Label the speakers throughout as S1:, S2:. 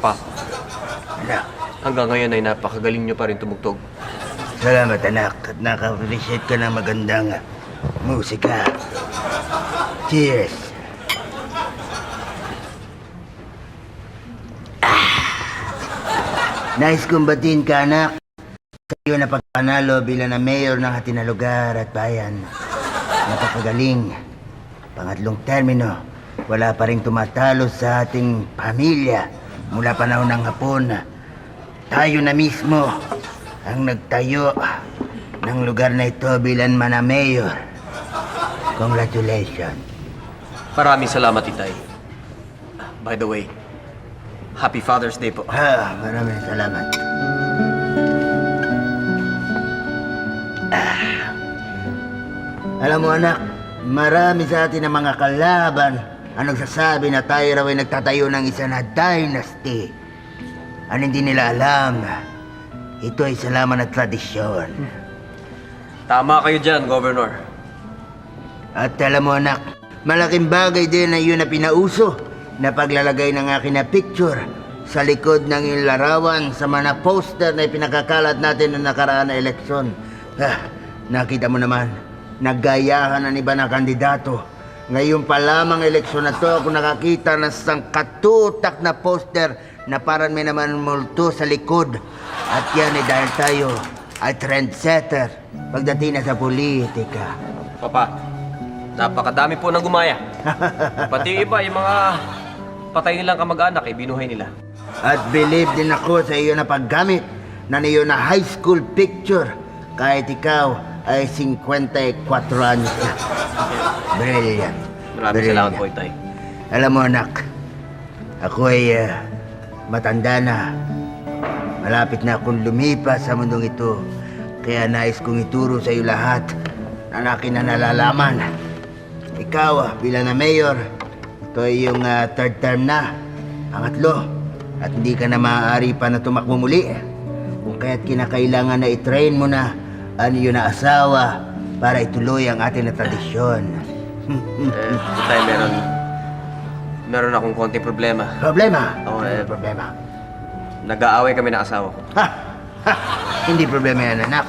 S1: Papa,
S2: Anak,
S1: hanggang ngayon ay napakagaling nyo pa rin tumugtog.
S2: salamat anak at naka-appreciate ka ng magandang musika. Cheers! Nice kong batiin ka anak. Sa iyo na pagpanalo bilang na mayor ng ating na lugar at bayan. Napakagaling. Pangatlong termino, wala pa rin tumatalo sa ating pamilya. Mula panahon ng hapon, tayo na mismo ang nagtayo ng lugar na ito bilang mana mayor. Congratulations.
S1: Maraming salamat, Itay. By the way, Happy Father's Day po.
S2: Maraming salamat. Alam mo anak, marami sa atin ang mga kalaban ang nagsasabi na tayo raw ay nagtatayo ng isa na dynasty. Ang hindi nila alam, ito ay isa lamang na tradisyon.
S1: Tama kayo dyan, Governor.
S2: At alam mo anak, malaking bagay din na yun na pinauso na paglalagay ng akin na picture sa likod ng iyong larawan sa mga poster na ipinakakalat natin noong nakaraan na eleksyon. Nakita mo naman, naggayahan ang iba na kandidato. Ngayon pa lamang eleksyon na to, ako nakakita ng isang katutak na poster na parang may naman multo sa likod. At yan ay dahil tayo ay trendsetter pagdating na sa politika.
S1: Papa, napakadami po nang gumaya. Pati iba, yung mga patay nilang kamag-anak, binuhay nila.
S2: At believe din ako sa iyo na paggamit na niyo na high school picture kahit ikaw ay 54 anyos na. Brilliant.
S1: Maraming salamat po, Itay.
S2: Alam mo anak, ako ay matanda na. Malapit na akong lumipas sa mundong ito. Kaya nais kong ituro sa iyo lahat ang akin na nalalaman. Ikaw bilang na mayor, ito ay yung third term na, pangatlo. At hindi ka na maaari pa na tumakbo muli. Kung kaya't kinakailangan na i-train mo na ang iyong na asawa para ituloy ang ating na tradisyon.
S1: Itay, meron akong konting problema.
S2: Problema?
S1: Oo,
S2: problema.
S1: Nag-aaway kami ng asawa ko.
S2: Ha! Hindi problema yan, anak.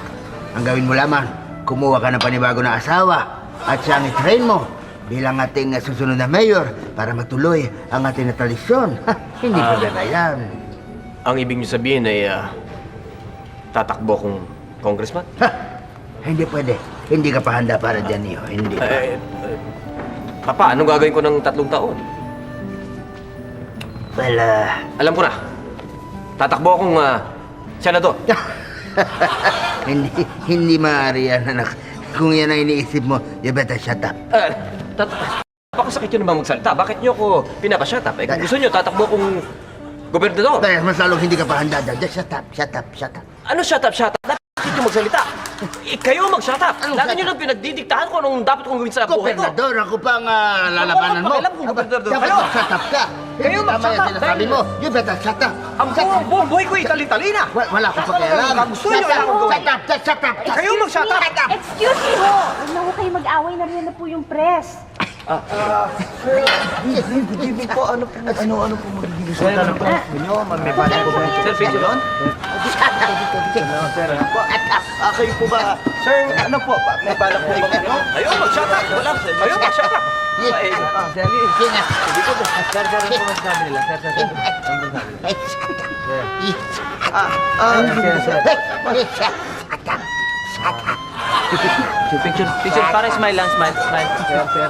S2: Ang gawin mo lamang, kumuha ka ng panibago na asawa at siyang i-train mo bilang ating susunod na mayor para matuloy ang ating na tradisyon. Hindi problema yan.
S1: Ang ibig niyo sabihin ay tatakbo kong congressman?
S2: Hindi pwede. Hindi ka pa handa para dyan, iyo. Hindi pa.
S1: Papa, anong gagawin ko ng 3 taon?
S2: Well,
S1: Alam ko na. Tatakbo akong senador.
S2: hindi maaari yan, anak. Kung yan ang iniisip mo, you better shut up.
S1: Napakasakit yun naman magsalita. Bakit niyo ako pinapa-shut up? Kung gusto niyo, tatakbo kong gobernador.
S2: Dahil mas lalong hindi ka pa handa dyan. Just shut up, shut up, shut up.
S1: Ano shut up, shut up? Bakit niyo magsalita? Kayo mag-shut up. Lagi niyo lang pinagdidiktahan ko anong dapat kong gawin sa buhay ko.
S2: Gobernador, ako pa ang lalabanan mo.
S1: Alam kong gobernador
S2: Dapat
S1: kayo.
S2: mag-shut up ka.
S1: Kayo
S2: Tama
S1: mag-shut
S2: yan
S1: up,
S2: sinasabi
S1: dahil-
S2: mo. You better shut up.
S1: Ang buong buhay ko itali-tali na.
S2: Wala akong pakialam.
S1: Gusto niyo, wala akong gawin.
S2: Shut up, shut up.
S1: Kayo mag-shut up.
S3: Excuse me po! Huwag na ho kayo mag-away, nariyan na po yung press.
S4: Ano po magiging resulta ng press ninyo? May bala po ba?
S1: Sir, picture yun?
S4: Sir, kayo po ba? Sir, ano po? May bala po ba kayo?
S1: Kayo mag-shut up. Wala. Kayo mag-shut up.
S4: Sir, ano po masasabi nila? Sir.
S1: Picture. Para smile lang, smile.
S4: Sir.